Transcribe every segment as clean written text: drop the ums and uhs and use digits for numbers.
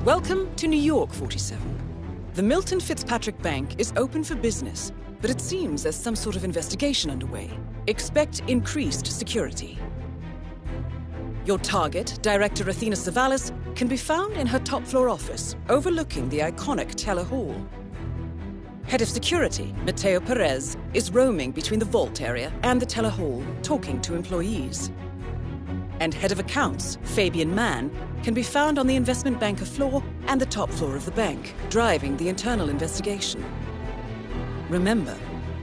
Welcome to New York, 47. The Milton Fitzpatrick Bank is open for business, but it seems there's some sort of investigation underway. Expect increased security. Your target, Director Athena Savalas, can be found in her top-floor office, overlooking the iconic Teller Hall. Head of Security, Mateo Perez, is roaming between the vault area and the Teller Hall, talking to employees. And Head of Accounts, Fabian Mann, can be found on the investment banker floor and the top floor of the bank, driving the internal investigation. Remember,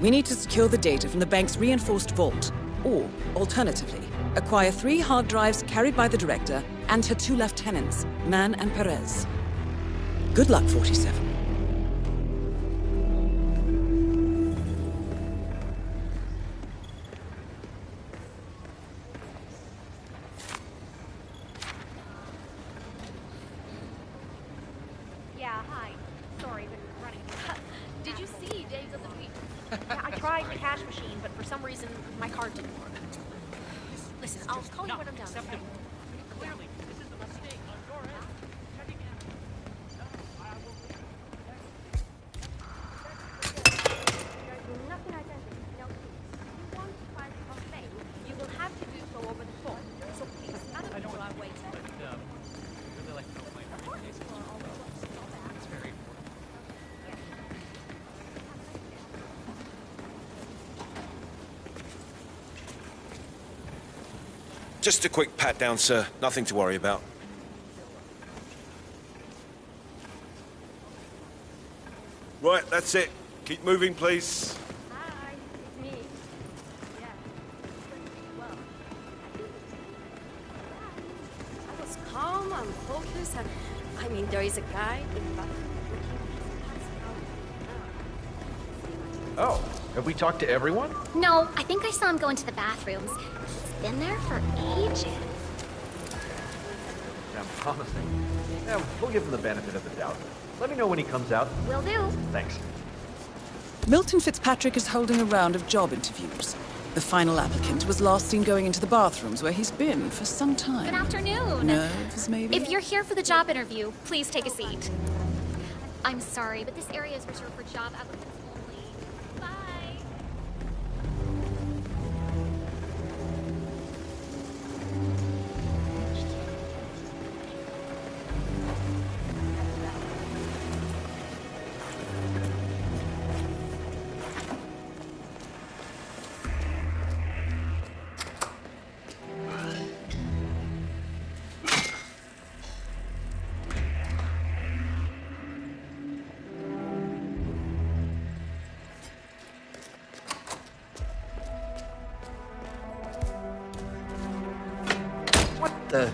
we need to secure the data from the bank's reinforced vault, or, alternatively, acquire 3 hard drives carried by the director and her 2 lieutenants, Mann and Perez. Good luck, 47. Yeah, hi. Sorry, been running. Did you see Dave's other tweet? Yeah, I tried the cash machine, but for some reason, my card didn't work. Listen, I'll call you when I'm done. Okay? Clearly, this is a mistake on your end. Checking in. No, I will. There's nothing identical. Now, please, if you want to find a thing, you will have to do so over the phone. So please, none of you are waiting. But, really like to know my reputation. It's very important. Just a quick pat down, sir. Nothing to worry about. Right, that's it. Keep moving, please. Hi, it's me. Yeah. Well, I was calm, I'm focused, and I mean, there is a guy in back Oh, have we talked to everyone? No, I think I saw him go into the bathrooms. He's been there for ages. Sounds promising. Yeah, we'll give him the benefit of the doubt. Let me know when he comes out. Will do. Thanks. Milton Fitzpatrick is holding a round of job interviews. The final applicant was last seen going into the bathrooms where he's been for some time. Good afternoon. Nerves, maybe? If you're here for the job interview, please take a seat. I'm sorry, but this area is reserved for job applicants only. Bye. What the?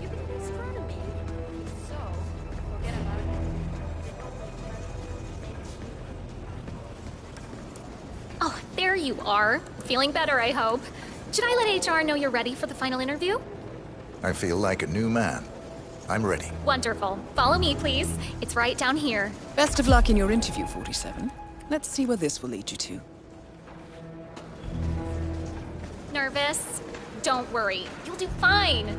You can do astronomy. So, forget about it. Oh, there you are. Feeling better, I hope. Should I let HR know you're ready for the final interview? I feel like a new man. I'm ready. Wonderful. Follow me, please. It's right down here. Best of luck in your interview, 47. Let's see where this will lead you to. Nervous? Don't worry. You'll do fine.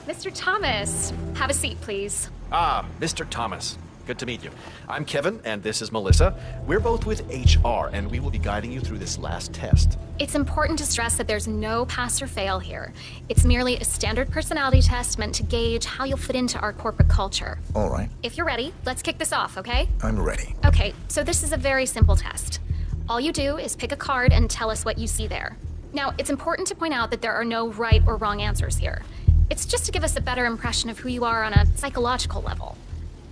Mr. Thomas, have a seat, please. Ah, Mr. Thomas. Good to meet you. I'm Kevin, and this is Melissa. We're both with HR, and we will be guiding you through this last test. It's important to stress that there's no pass or fail here. It's merely a standard personality test meant to gauge how you'll fit into our corporate culture. All right, If you're ready, let's kick this off, okay? I'm ready. Okay, so this is a very simple test. All you do is pick a card and tell us what you see there. Now, it's important to point out that there are no right or wrong answers here. It's just to give us a better impression of who you are on a psychological level.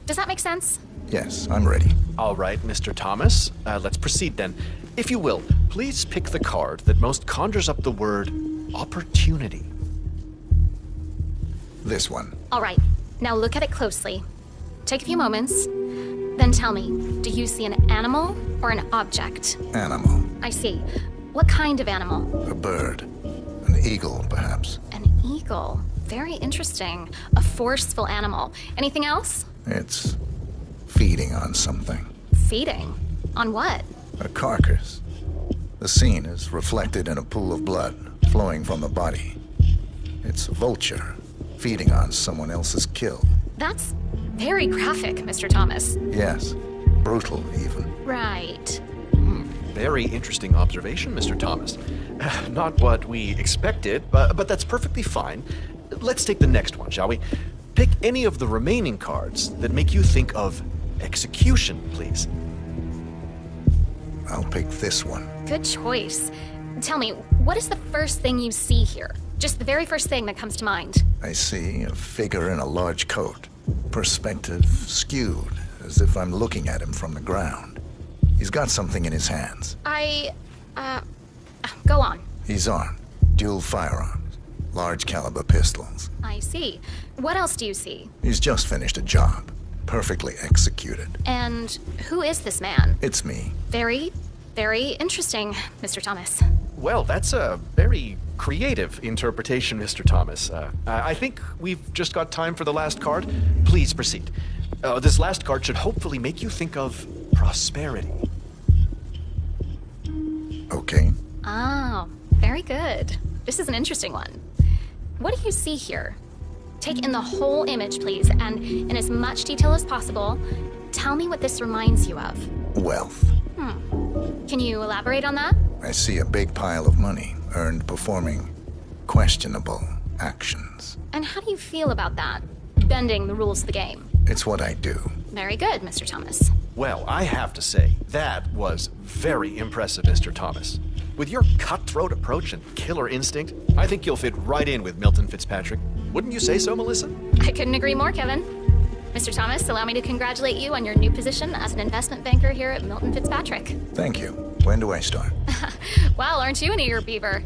Does that make sense? Yes, I'm ready. All right, Mr. Thomas. Let's proceed then. If you will, please pick the card that most conjures up the word opportunity. This one. All right, now look at it closely. Take a few moments, then tell me, do you see an animal or an object? Animal. I see. What kind of animal? A bird. An eagle, perhaps. An eagle. Very interesting. A forceful animal. Anything else? It's feeding on something. Feeding? On what? A carcass. The scene is reflected in a pool of blood flowing from the body. It's a vulture feeding on someone else's kill. That's very graphic, Mr. Thomas. Yes, brutal even. Right. Very interesting observation, Mr. Thomas. Not what we expected, but that's perfectly fine. Let's take the next one, shall we? Pick any of the remaining cards that make you think of execution, please. I'll pick this one. Good choice. Tell me, what is the first thing you see here? Just the very first thing that comes to mind. I see a figure in a large coat. Perspective skewed, as if I'm looking at him from the ground. He's got something in his hands. Go on. He's armed. Dual firearms. Large caliber pistols. I see. What else do you see? He's just finished a job. Perfectly executed. And who is this man? It's me. Very, very interesting, Mr. Thomas. Well, that's a very creative interpretation, Mr. Thomas. I think we've just got time for the last card. Please proceed. This last card should hopefully make you think of prosperity. Okay. Oh, very good. This is an interesting one. What do you see here? Take in the whole image, please, and in as much detail as possible, tell me what this reminds you of. Wealth. Can you elaborate on that? I see a big pile of money earned performing questionable actions. And how do you feel about that? Bending the rules of the game. It's what I do. Very good, Mr. Thomas. Well, I have to say, that was very impressive, Mr. Thomas. With your cutthroat approach and killer instinct, I think you'll fit right in with Milton Fitzpatrick. Wouldn't you say so, Melissa? I couldn't agree more, Kevin. Mr. Thomas, allow me to congratulate you on your new position as an investment banker here at Milton Fitzpatrick. Thank you. When do I start? Well, aren't you an eager beaver?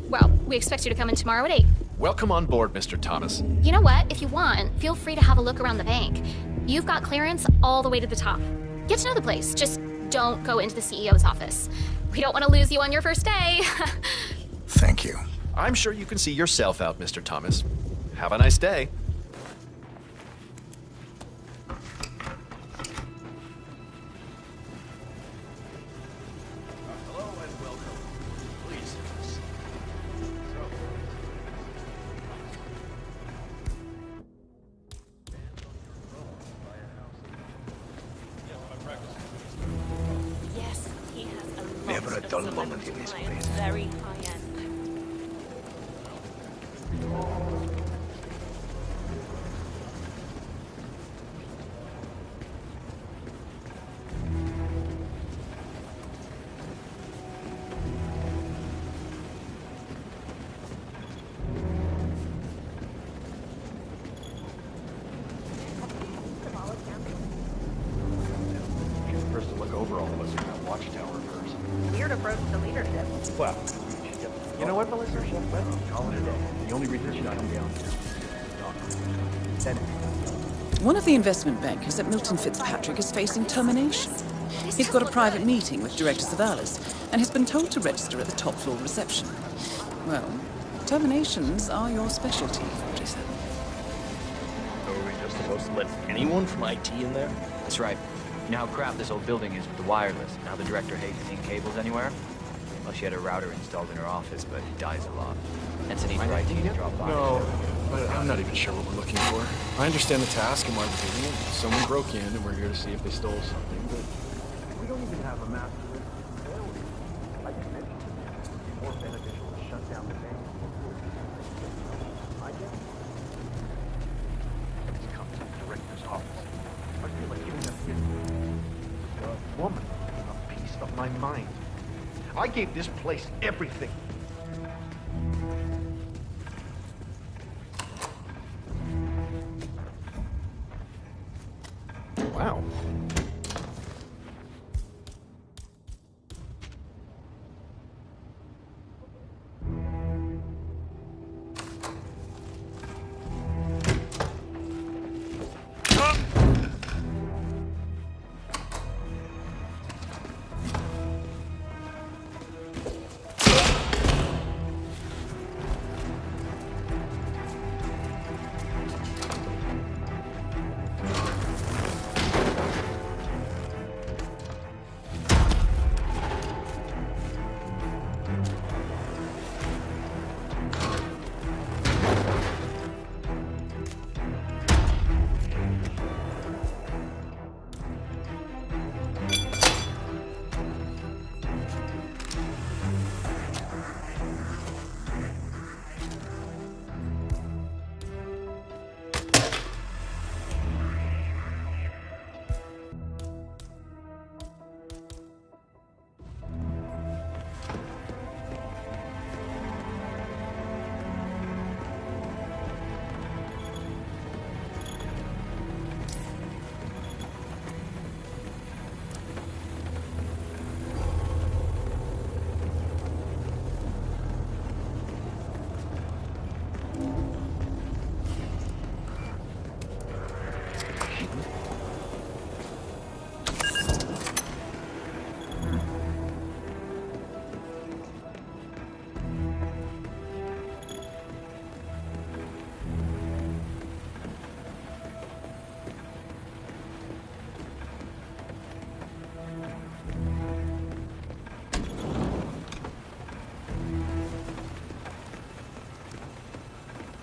Well, we expect you to come in tomorrow at 8. Welcome on board, Mr. Thomas. You know what? If you want, feel free to have a look around the bank. You've got clearance all the way to the top. Get to know the place. Just don't go into the CEO's office. We don't want to lose you on your first day. Thank you. I'm sure you can see yourself out, Mr. Thomas. Have a nice day. Hello and welcome. Please. Yes, he has a lot Never a of dull celebrity moment in this clients, place. very high end. First to look over all of us in that watchtower first. Weird approach to leadership. Well, you know what, Melissa? Let's call it a day. The only reason she got him down here. Then One of the investment bankers at Milton Fitzpatrick is facing termination. He's got a private meeting with Director Savalas and has been told to register at the top floor reception. Well, terminations are your specialty, 47. are we just supposed to let anyone from IT in there? That's right. You know how crap this old building is with the wireless, and how the director hates seeing cables anywhere? Well, she had a router installed in her office, but it dies a lot. Hence a need for IT to drop by. No, but I'm not even sure what we're looking for. I understand the task and why we're doing it. Someone broke in and we're here to see if they stole something, but We don't even have a master list of failures. Like you mentioned, it would be more beneficial to shut down the bank. I guess. Let's come to the director's office. I feel like giving up his woman a piece of my mind. I gave this place everything.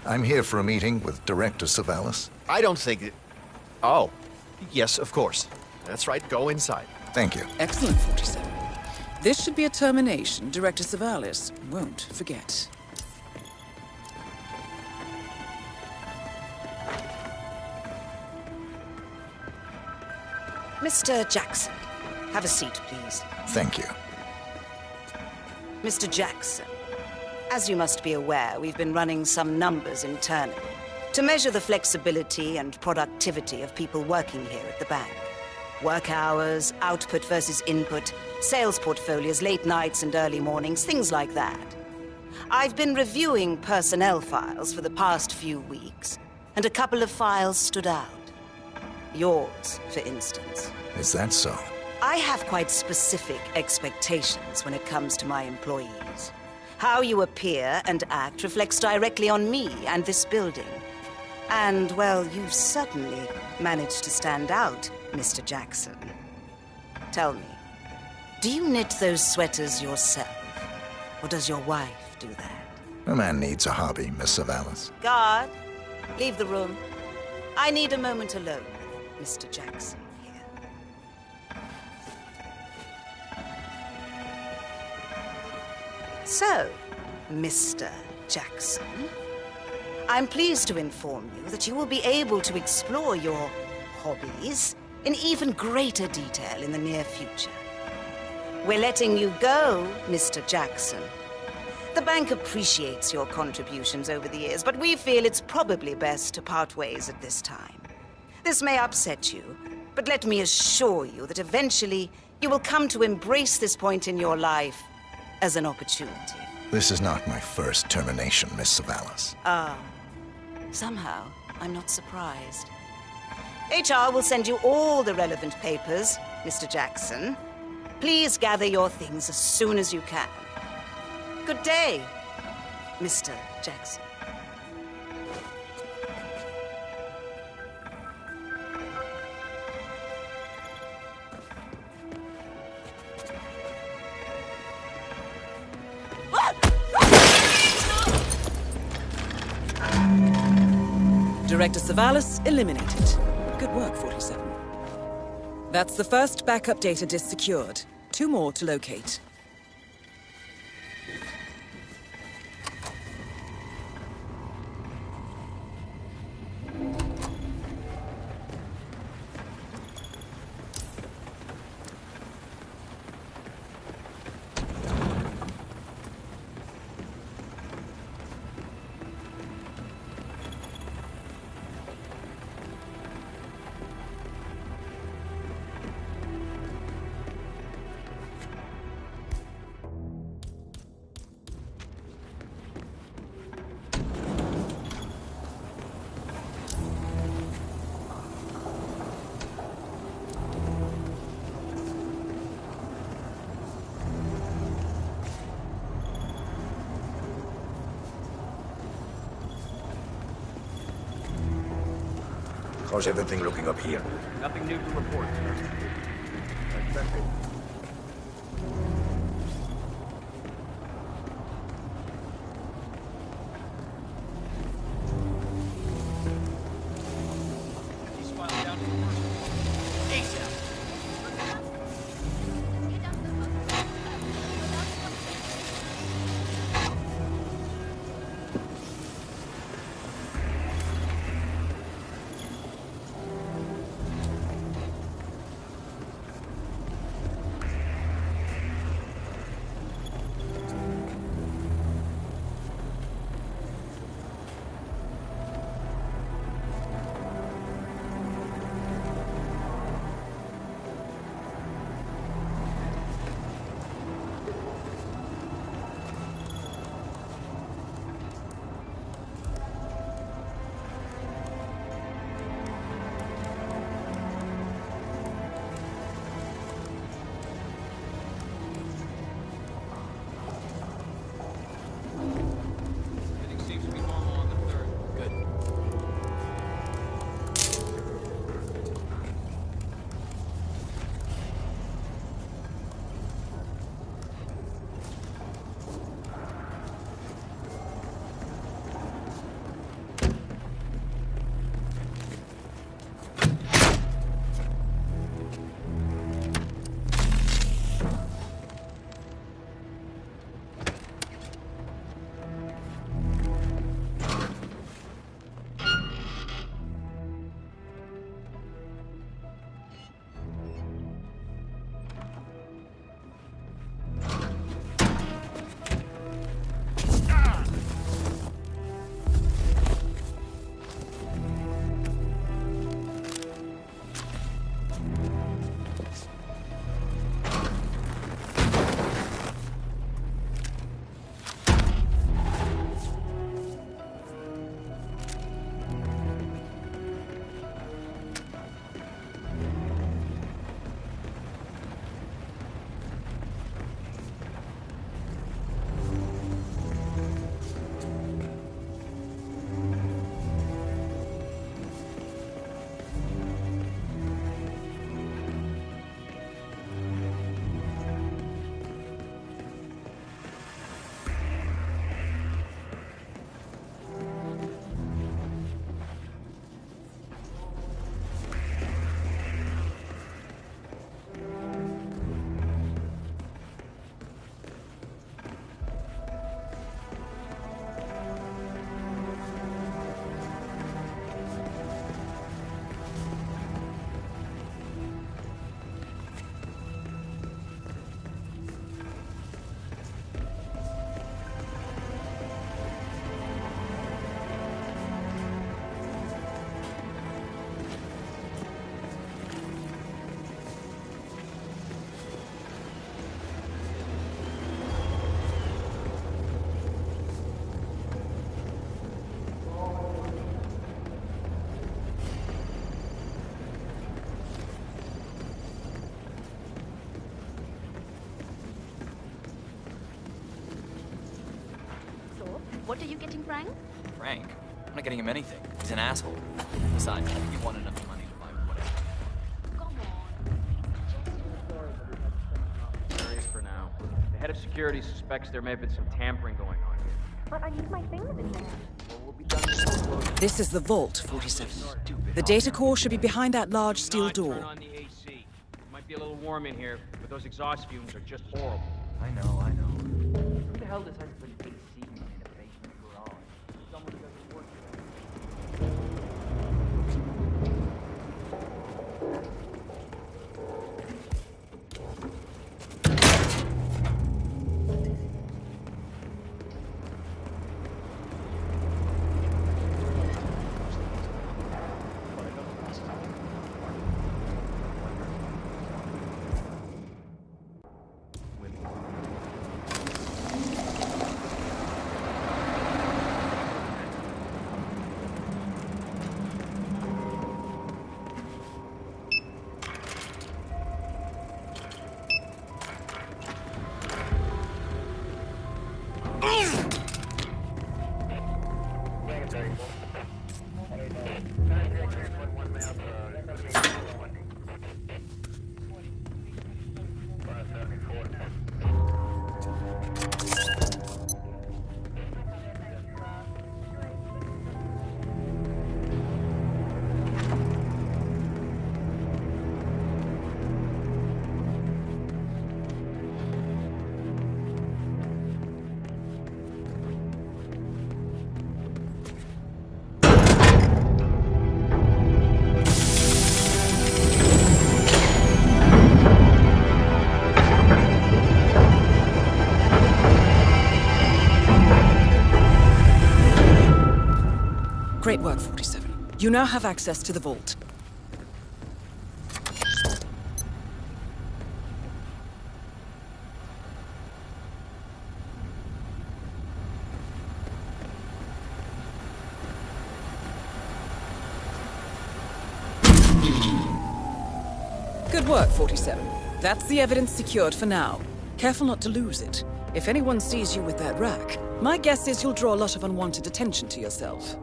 I'm here for a meeting with Director Savalas. I don't think it... Oh, yes, of course. That's right, go inside. Thank you. Excellent, 47. This should be a termination Director Savalas won't forget. Mr. Jackson, have a seat, please. Thank you. Mr. Jackson, as you must be aware, we've been running some numbers internally to measure the flexibility and productivity of people working here at the bank. Work hours, output versus input, sales portfolios, late nights and early mornings, things like that. I've been reviewing personnel files for the past few weeks, and a couple of files stood out. Yours, for instance. Is that so? I have quite specific expectations when it comes to my employees. How you appear and act reflects directly on me and this building. And, well, you've certainly managed to stand out, Mr. Jackson. Tell me, do you knit those sweaters yourself? Or does your wife do that? A man needs a hobby, Miss Savalas. Guard, leave the room. I need a moment alone with Mr. Jackson here. So, Mr. Jackson, I'm pleased to inform you that you will be able to explore your hobbies in even greater detail in the near future. We're letting you go, Mr. Jackson. The bank appreciates your contributions over the years, but we feel it's probably best to part ways at this time. This may upset you, but let me assure you that eventually you will come to embrace this point in your life as an opportunity. This is not my first termination, Miss Savalas. Somehow, I'm not surprised. HR will send you all the relevant papers, Mr. Jackson. Please gather your things as soon as you can. Good day, Mr. Jackson. Director Savalas eliminated. Good work, 47. That's the first backup data disk secured. 2 more to locate. How's everything looking up here? Nothing new to report, sir. Expected. These files down to the first. ASAP. What are you getting, Frank? Frank? I'm not getting him anything. He's an asshole. Besides, he wanted enough money to buy whatever. Come on. Serious for now. The head of security suspects there may have been some tampering going on here. But I used my fingers in there. Well, we'll be done before closing. This is the Vault, 47. The data core should be behind that large steel Turn door. on the AC. It might be a little warm in here, but those exhaust fumes are just horrible. I know. Who the hell decides to put AC in a basement garage? Someone who doesn't work here. Great work, 47. You now have access to the vault. Good work, 47. That's the evidence secured for now. Careful not to lose it. If anyone sees you with that rack, my guess is you'll draw a lot of unwanted attention to yourself.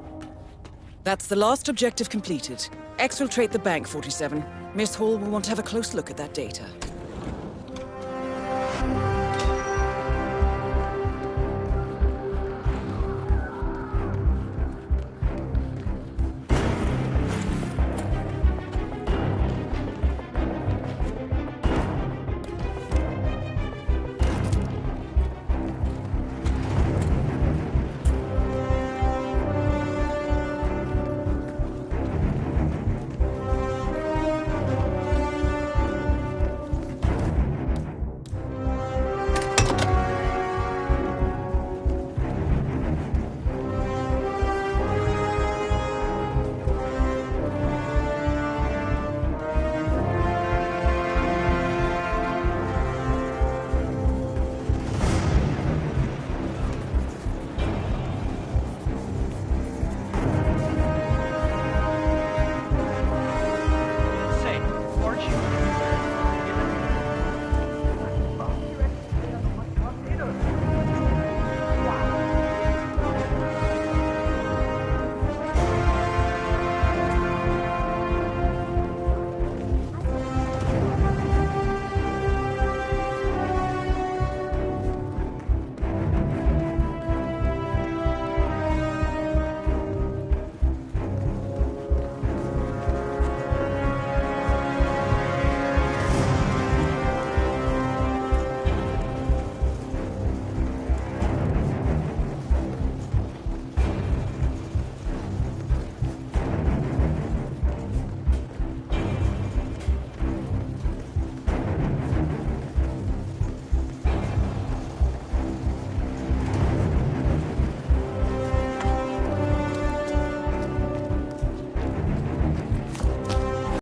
That's the last objective completed. Exfiltrate the bank, 47. Miss Hall will want to have a close look at that data.